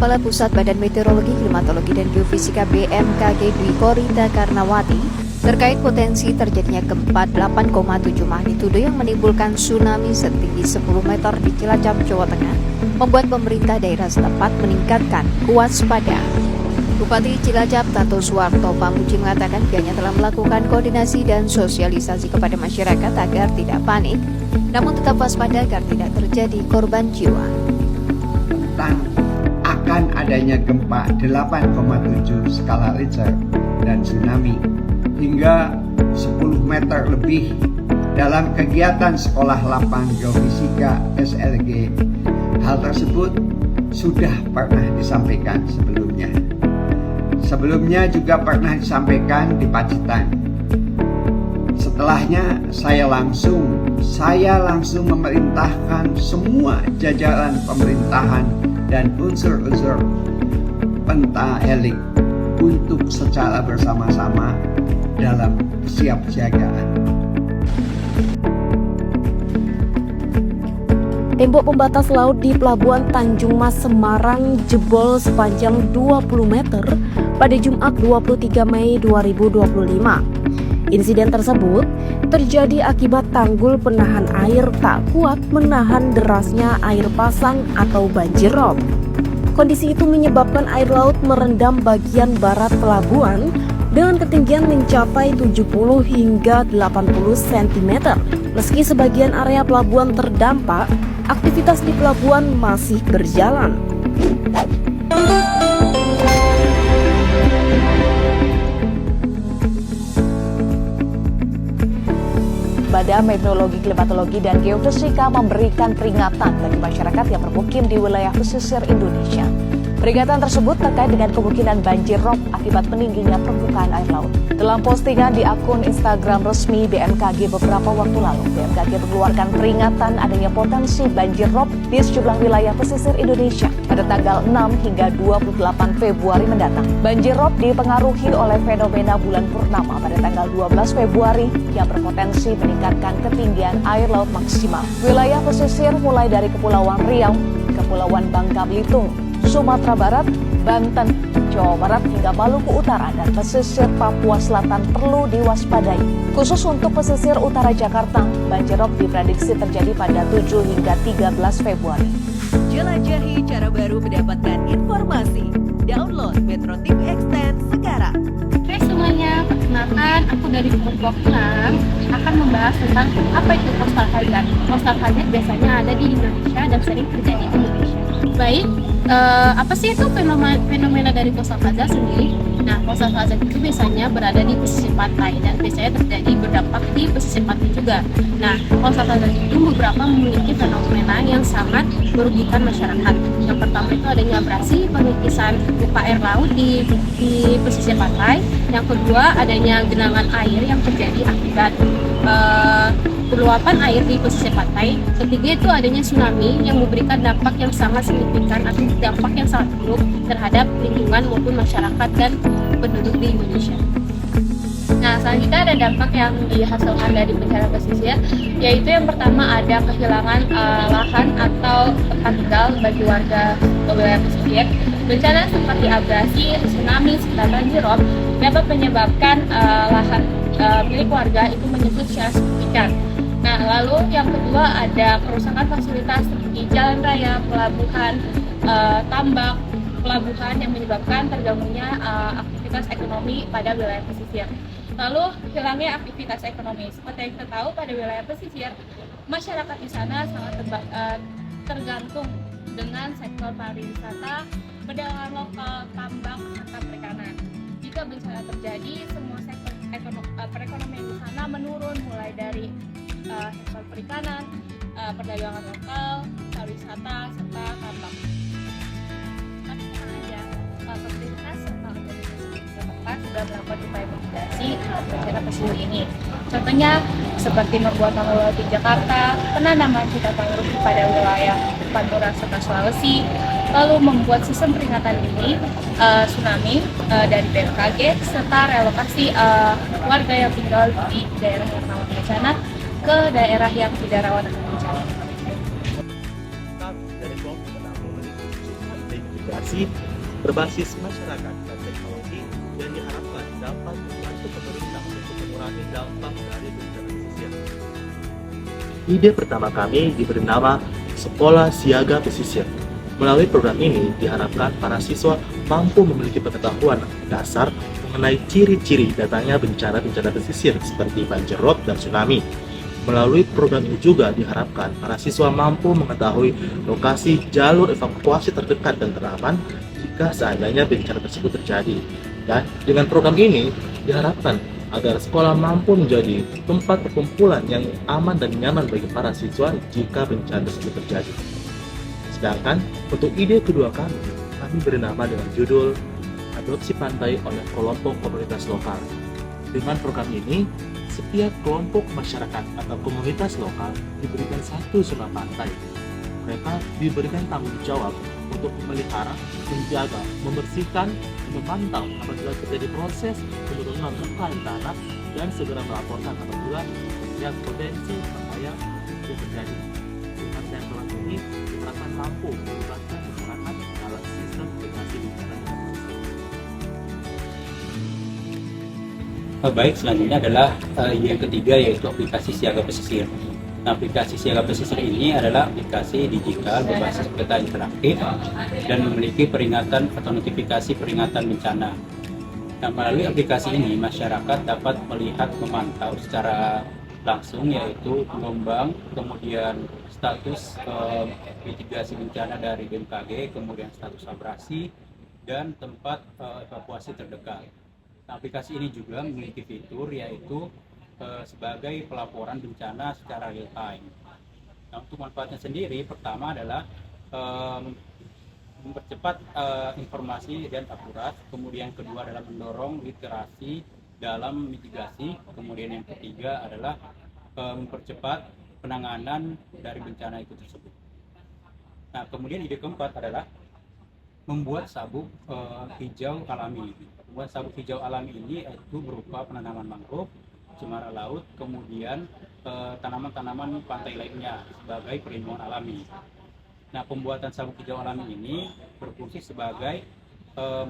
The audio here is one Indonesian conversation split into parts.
Kepala Pusat Badan Meteorologi, Klimatologi, dan Geofisika BMKG Dwi Korita Karnawati terkait potensi terjadinya gempa 8,7 magnitudo yang menimbulkan tsunami setinggi 10 meter di Cilacap, Jawa Tengah, membuat pemerintah daerah setempat meningkatkan kewaspadaan. Bupati Cilacap Tato Suwarto Pamuji mengatakan pihaknya telah melakukan koordinasi dan sosialisasi kepada masyarakat agar tidak panik, namun tetap waspada agar tidak terjadi korban jiwa. Akan adanya gempa 8,7 skala Richter dan tsunami hingga 10 meter lebih dalam kegiatan Sekolah Lapang Geofisika SLG. Hal tersebut sudah pernah disampaikan sebelumnya. Sebelumnya juga pernah disampaikan di Pacitan. Setelahnya saya langsung memerintahkan semua jajaran pemerintahan dan unsur-unsur pentahelik untuk secara bersama-sama dalam kesiapsiagaan. Tembok pembatas laut di Pelabuhan Tanjung Mas Semarang jebol sepanjang 20 meter pada Jumat 23 Mei 2025. Insiden tersebut terjadi akibat tanggul penahan air tak kuat menahan derasnya air pasang atau banjir rob. Kondisi itu menyebabkan air laut merendam bagian barat pelabuhan dengan ketinggian mencapai 70 hingga 80 cm. Meski sebagian area pelabuhan terdampak, aktivitas di pelabuhan masih berjalan. Badan Meteorologi, Klimatologi, dan Geofisika memberikan peringatan bagi masyarakat yang bermukim di wilayah pesisir Indonesia. Peringatan tersebut terkait dengan kemungkinan banjir rob akibat meningginya permukaan air laut. Dalam postingan di akun Instagram resmi BMKG beberapa waktu lalu, BMKG mengeluarkan peringatan adanya potensi banjir rob di sejumlah wilayah pesisir Indonesia pada tanggal 6 hingga 28 Februari mendatang. Banjir rob dipengaruhi oleh fenomena bulan purnama pada tanggal 12 Februari yang berpotensi meningkatkan ketinggian air laut maksimal. Wilayah pesisir mulai dari Kepulauan Riau, Kepulauan Bangka Belitung, Sumatera Barat, Banten, Jawa Barat hingga Maluku Utara dan pesisir Papua Selatan perlu diwaspadai. Khusus untuk pesisir utara Jakarta, banjir rob diprediksi terjadi pada 7 hingga 13 Februari. Jelajahi cara baru mendapatkan informasi. Download Metro TV Extend sekarang. Hai semuanya, perkenalkan aku dari kelompok 6 akan membahas tentang apa itu coastal hazard. Coastal hazard biasanya ada di Indonesia dan sering terjadi di Indonesia. Baik, apa sih itu fenomena dari coastal hazard sendiri? Nah, coastal hazard itu biasanya berada di pesisir pantai dan biasanya terjadi berdampak di pesisir pantai juga. Nah, coastal hazard itu beberapa memiliki fenomena yang sangat merugikan masyarakat. Yang pertama itu adanya abrasi, pengikisan muka air laut di pesisir pantai. Yang kedua adanya genangan air yang terjadi akibat luapan air di pesisir pantai. Ketiga itu adanya tsunami yang memberikan dampak yang sangat signifikan atau dampak yang sangat buruk terhadap lingkungan maupun masyarakat dan penduduk di Indonesia. Nah, selanjutnya ada dampak yang dihasilkan dari bencana pesisir, yaitu yang pertama ada kehilangan lahan atau tempat tinggal bagi warga wilayah pesisir. Bencana seperti abrasi, tsunami, serta banjir rob dapat menyebabkan lahan milik warga itu menyusut secara signifikan. Nah, lalu yang kedua ada kerusakan fasilitas seperti jalan raya, pelabuhan, tambak, pelabuhan yang menyebabkan terganggunya aktivitas ekonomi pada wilayah pesisir. Lalu hilangnya aktivitas ekonomi. Seperti yang kita tahu pada wilayah pesisir, masyarakat di sana sangat tergantung dengan sektor pariwisata, perdagangan lokal, tambang, serta perikanan. Jika bencana terjadi, semua sektor perekonomian di sana menurun, mulai dari sektor perikanan, perdagangan lokal, pariwisata, serta tambang. Tapi ada pemerintah serta organisasi setempat sudah melakukan upaya mitigasi bencana pesisir ini. Contohnya seperti membuat tanggul di Jakarta, penanaman hutan mangrove pada wilayah Pantura serta Sulawesi, lalu membuat sistem peringatan dini tsunami dari BMKG, serta relokasi warga yang tinggal di daerah yang rawan bencana ke daerah yang tidak rawan bencana. inovasi berbasis masyarakat dan teknologi yang diharapkan dapat membantu pemerintah untuk mengurangi dampak dari bencana pesisir. Ide pertama kami diberi nama Sekolah Siaga Pesisir. Melalui program ini diharapkan para siswa mampu memiliki pengetahuan dasar mengenai ciri-ciri datangnya bencana-bencana pesisir seperti banjir rob dan tsunami. Melalui program ini juga diharapkan para siswa mampu mengetahui lokasi jalur evakuasi terdekat dan teraman jika seandainya bencana tersebut terjadi. Dan dengan program ini diharapkan agar sekolah mampu menjadi tempat perkumpulan yang aman dan nyaman bagi para siswa jika bencana tersebut terjadi. Sedangkan untuk ide kedua kami beri nama dengan judul Adopsi Pantai oleh Kelompok Komunitas Lokal. Dengan program ini, setiap kelompok masyarakat atau komunitas lokal diberikan satu zona pantai. Mereka diberikan tanggung jawab untuk memelihara, menjaga, membersihkan, memantau apabila terjadi proses penurunan muka air tanah dan segera melaporkan apabila terjadi potensi bahaya yang terjadi. Dengan program ini diharapkan mampu melibatkan masyarakat dalam sistem mitigasi bencana. Baik, selanjutnya adalah yang ketiga, yaitu aplikasi Siaga Pesisir. Nah, aplikasi Siaga Pesisir ini adalah aplikasi digital berbasis peta interaktif dan memiliki peringatan atau notifikasi peringatan bencana. Nah, melalui aplikasi ini masyarakat dapat melihat, memantau secara langsung, yaitu gelombang, kemudian status mitigasi bencana dari BMKG, kemudian status abrasi, dan tempat evakuasi terdekat. Nah, aplikasi ini juga memiliki fitur yaitu sebagai pelaporan bencana secara real time. Nah, untuk manfaatnya sendiri, pertama adalah mempercepat informasi dan akurat, kemudian kedua adalah mendorong literasi dalam mitigasi, kemudian yang ketiga adalah mempercepat penanganan dari bencana itu tersebut. Nah, kemudian ide keempat adalah membuat sabuk hijau alami. Membuat sabuk hijau alami ini itu berupa penanaman mangrove, cemara laut, kemudian tanaman-tanaman pantai lainnya sebagai perlindungan alami. Nah, pembuatan sabuk hijau alami ini berfungsi sebagai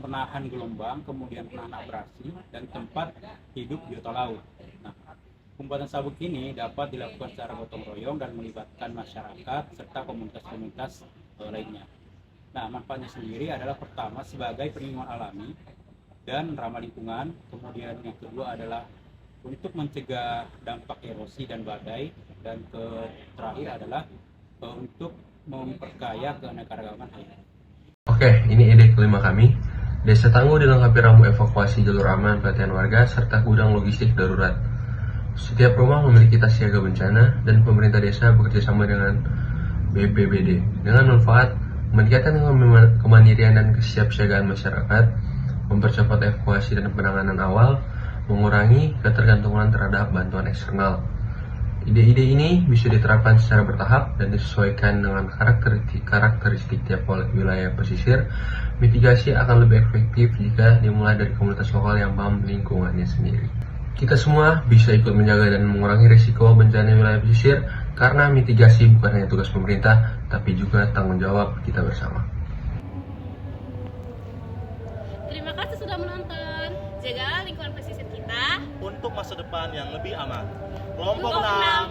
penahan gelombang, kemudian penahan abrasi, dan tempat hidup biota laut. Nah, pembuatan sabuk ini dapat dilakukan secara gotong royong dan melibatkan masyarakat serta komunitas-komunitas lainnya. Nah, manfaatnya sendiri adalah pertama sebagai perlindungan alami dan ramah lingkungan, kemudian yang kedua adalah untuk mencegah dampak erosi dan badai, dan terakhir adalah untuk memperkaya keanekaragaman hayati. Oke, ini ide kelima kami. Desa Tangguh dilengkapi rambu evakuasi jalur aman, pelatihan warga, serta gudang logistik darurat. Setiap rumah memiliki tas siaga bencana, dan pemerintah desa bekerjasama dengan BPBD. Dengan manfaat meningkatkan kemandirian dan kesiapsiagaan masyarakat, mempercepat evakuasi dan penanganan awal, mengurangi ketergantungan terhadap bantuan eksternal. Ide-ide ini bisa diterapkan secara bertahap dan disesuaikan dengan karakteristik tiap wilayah pesisir. Mitigasi akan lebih efektif jika dimulai dari komunitas lokal yang paham lingkungannya sendiri. Kita semua bisa ikut menjaga dan mengurangi risiko bencana wilayah pesisir, karena mitigasi bukan hanya tugas pemerintah, tapi juga tanggung jawab kita bersama. Terima kasih sudah menonton. Jagalah lingkungan pesisir kita Untuk masa depan yang lebih aman. Kelompok Kelompok 6